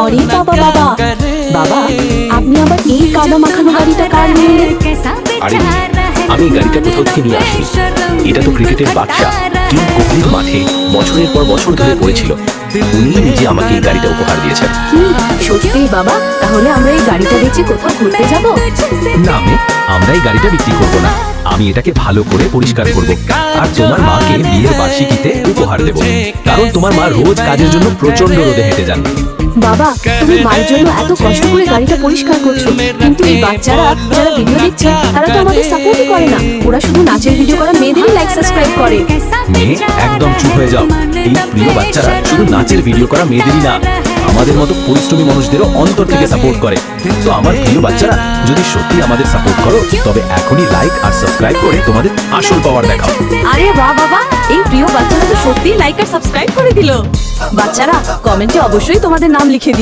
अरे बाबा बाबा बाबा আপনি আবার এই কাদা মাখানো গাড়িটা কার নিলেন? আরে আমি এই গাড়িটা কোথাও থেকে নিয়ে আসিনি। এটা তো ক্রিকেটের বাদশা কিং কোহলির মাঠে বছরের পর বছর ধরে পড়েছিল। উনি নিজে আমাকে এই গাড়িটা উপহার দিয়েছেন। কি সত্যি বাবা? তাহলে আমরা এই গাড়িটা বেচে কোথাও ঘুরতে যাব? না আমরা এই গাড়িটা বিক্রি করব না। আমি এটাকে ভালো করে পরিষ্কার করব আর তোমার মাকে বিয়ের বার্ষিকীতে উপহার দেব, কারণ তোমার মা রোজ কাজের জন্য প্রচন্ড রোদে হেঁটে যান। বাবা তুমি মায়ের জন্য এত কষ্ট করে গাড়িটা পরিষ্কার করছো, কিন্তু এই বাচ্চারা যারা ভিডিও দেখছে তারা তো আমাদের সাপোর্টই করে না। ওরা শুধু নাচের ভিডিও করা মেয়েদেরই লাইক সাবস্ক্রাইব করে। মেয়ে একদম চুপ হয়ে যাও। এই প্রিয় বাচ্চারা শুধু নাচের ভিডিও করা মেয়েদেরই না, আমাদের মতো পরিশ্রমী মানুষদেরও অন্তর থেকে সাপোর্ট করে। তো আমার প্রিয় বাচ্চারা, যদি সত্যি আমাদের সাপোর্ট করো তবে এখনই লাইক আর সাবস্ক্রাইব করে তোমাদের আসল পাওয়ার দেখাও। আরে বাহ বাবা, এই প্রিয় বাচ্চারা তো সত্যি লাইক আর সাবস্ক্রাইব করে দিল। বাচ্চারা কমেন্টে অবশ্যই তোমাদের নাম লিখে দিও।